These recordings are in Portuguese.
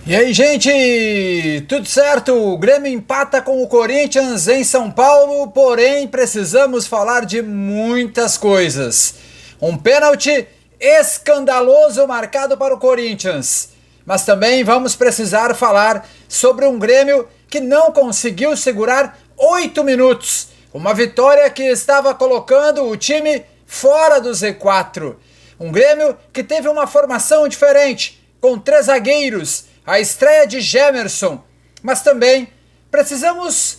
E aí, gente, tudo certo? O Grêmio empata com o Corinthians em São Paulo, porém precisamos falar de muitas coisas. Um pênalti escandaloso marcado para o Corinthians, mas também vamos precisar falar sobre um Grêmio que não conseguiu segurar 8 minutos, uma vitória que estava colocando o time fora do Z4. Um Grêmio que teve uma formação diferente, com 3 zagueiros, a estreia de Gemerson, mas também precisamos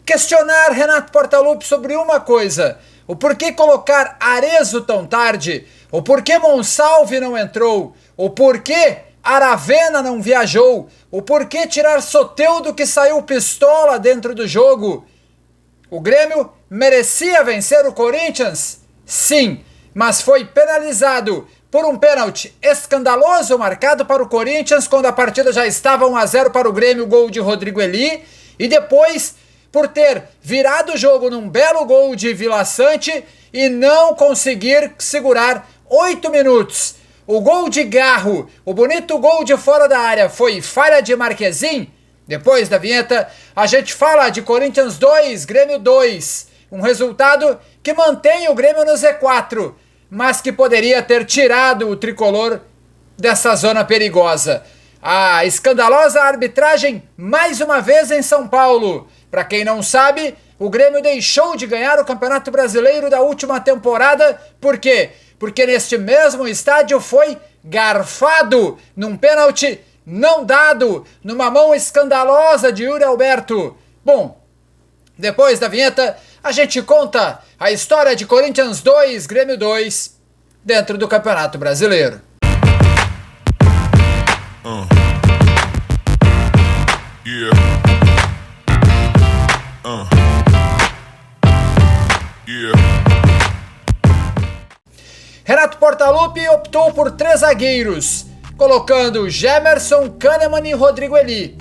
questionar Renato Portaluppi sobre uma coisa: o porquê colocar Arezzo tão tarde, o porquê Monsalve não entrou, o porquê Aravena não viajou, o porquê tirar Soteldo que saiu pistola dentro do jogo. O Grêmio merecia vencer o Corinthians? Sim, mas foi penalizado por um pênalti escandaloso marcado para o Corinthians quando a partida já estava 1-0 para o Grêmio, gol de Rodrigo Eli, e depois por ter virado o jogo num belo gol de Vila Sante e não conseguir segurar 8 minutos. O gol de Garro, o bonito gol de fora da área, foi falha de Marquezin. Depois da vinheta, a gente fala de Corinthians 2, Grêmio 2, um resultado que mantém o Grêmio no Z4, mas que poderia ter tirado o tricolor dessa zona perigosa. A escandalosa arbitragem mais uma vez em São Paulo. Para quem não sabe, o Grêmio deixou de ganhar o Campeonato Brasileiro da última temporada. Por quê? Porque neste mesmo estádio foi garfado num pênalti não dado, numa mão escandalosa de Yuri Alberto. Bom, depois da vinheta, a gente conta a história de Corinthians 2, Grêmio 2, dentro do Campeonato Brasileiro. Renato Portaluppi optou por 3 zagueiros, colocando Gemerson, Kahneman e Rodrigo Eli.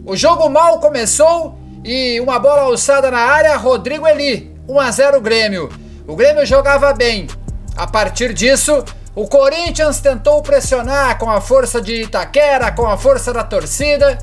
O jogo mal começou e uma bola alçada na área, Rodrigo Eli, 1-0 Grêmio. O Grêmio jogava bem. A partir disso, o Corinthians tentou pressionar com a força de Itaquera, com a força da torcida,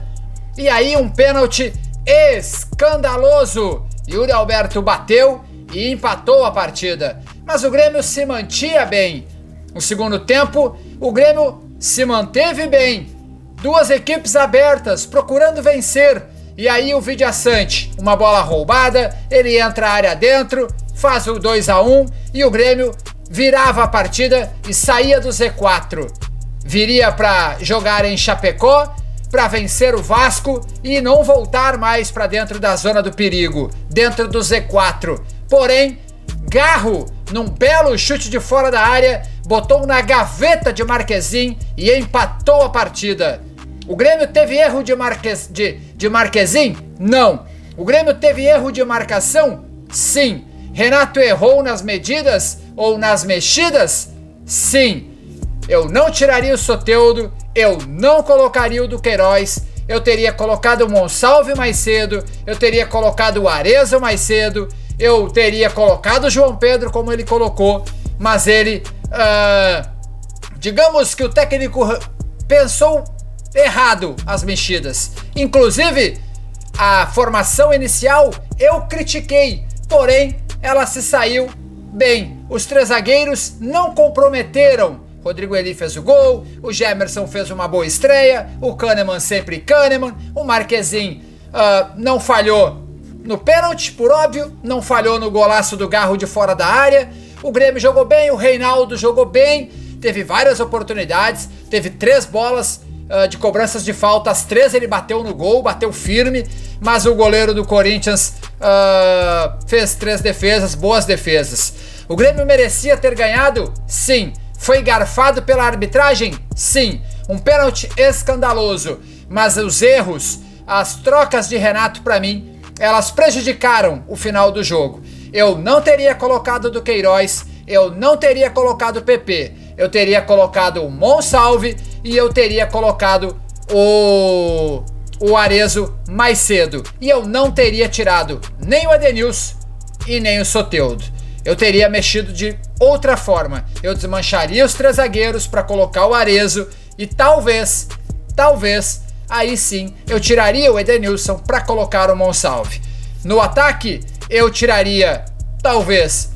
e aí um pênalti escandaloso. Yuri Alberto bateu e empatou a partida. Mas o Grêmio se mantinha bem. No segundo tempo, o Grêmio se manteve bem. 2 equipes abertas, procurando vencer. E aí o Vidia Sante, uma bola roubada, ele entra a área dentro, faz o 2-1 e o Grêmio virava a partida e saía do Z4. Viria para jogar em Chapecó, para vencer o Vasco e não voltar mais para dentro da zona do perigo, dentro do Z4. Porém, Garro, num belo chute de fora da área, botou na gaveta de Marquezin e empatou a partida. O Grêmio teve erro de Marquezin? Não. O Grêmio teve erro de marcação? Sim. Renato errou nas medidas ou nas mexidas? Sim. Eu não tiraria o Soteldo, eu não colocaria o Duqueiroz, eu teria colocado o Monsalve mais cedo, eu teria colocado o Arezzo mais cedo, eu teria colocado o João Pedro como ele colocou, mas ele, digamos que o técnico pensou errado as mexidas. Inclusive, a formação inicial eu critiquei, porém ela se saiu bem. Os 3 zagueiros não comprometeram. Rodrigo Eli fez o gol, o Gemerson fez uma boa estreia, o Kahneman sempre Kahneman, o Marquezin não falhou no pênalti, por óbvio, não falhou no golaço do Garro de fora da área. O Grêmio jogou bem, o Reinaldo jogou bem, teve várias oportunidades, teve 3 bolas de cobranças de falta, as 3 ele bateu no gol, bateu firme, mas o goleiro do Corinthians fez 3 defesas, boas defesas. O Grêmio merecia ter ganhado? Sim. Foi garfado pela arbitragem? Sim. Um pênalti escandaloso, mas os erros, as trocas de Renato, para mim, elas prejudicaram o final do jogo. Eu não teria colocado o Duqueiroz, eu não teria colocado o PP, eu teria colocado o Monsalve e eu teria colocado o Arezzo mais cedo. E eu não teria tirado nem o Edenilson e nem o Soteldo. Eu teria mexido de outra forma. Eu desmancharia os 3 zagueiros para colocar o Arezzo e talvez aí sim eu tiraria o Edenilson para colocar o Monsalve. No ataque, eu tiraria talvez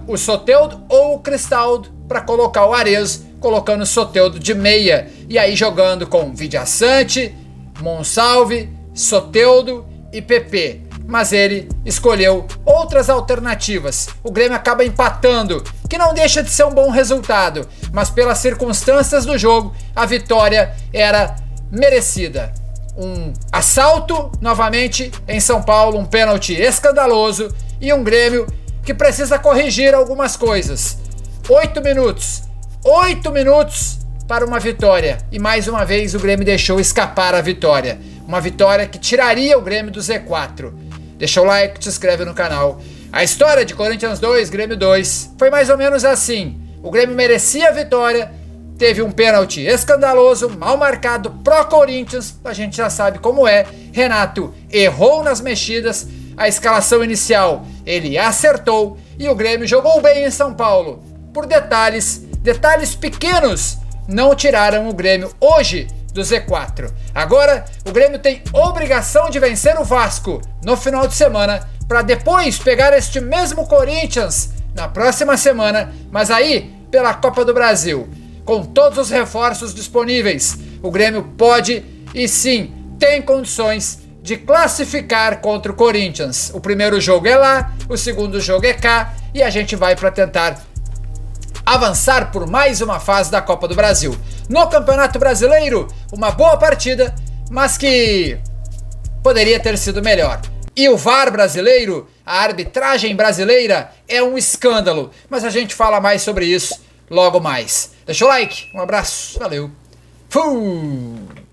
o Soteldo ou o Cristaldo para colocar o Arezzo, colocando o Soteldo de meia e aí jogando com Vidia Sante, Monsalve, Soteldo e PP. Mas ele escolheu outras alternativas. O Grêmio acaba empatando, que não deixa de ser um bom resultado, mas pelas circunstâncias do jogo, a vitória era merecida. Um assalto novamente em São Paulo, um pênalti escandaloso e um Grêmio que precisa corrigir algumas coisas. 8 minutos para uma vitória e mais uma vez o Grêmio deixou escapar a vitória. Uma vitória que tiraria o Grêmio do Z4. Deixa o like, te inscreve no canal. A história de Corinthians 2, Grêmio 2 foi mais ou menos assim. O Grêmio merecia a vitória, teve um pênalti escandaloso, mal marcado pro Corinthians, a gente já sabe como é. Renato errou nas mexidas, a escalação inicial ele acertou e o Grêmio jogou bem em São Paulo. Por detalhes pequenos, não tiraram o Grêmio hoje do Z4. Agora, o Grêmio tem obrigação de vencer o Vasco no final de semana, para depois pegar este mesmo Corinthians na próxima semana, mas aí pela Copa do Brasil. Com todos os reforços disponíveis, o Grêmio pode e sim tem condições de classificar contra o Corinthians. O primeiro jogo é lá, o segundo jogo é cá e a gente vai para tentar avançar por mais uma fase da Copa do Brasil. No Campeonato Brasileiro, uma boa partida, mas que poderia ter sido melhor. E o VAR brasileiro, a arbitragem brasileira, é um escândalo. Mas a gente fala mais sobre isso logo mais. Deixa o like, um abraço, valeu. Fui!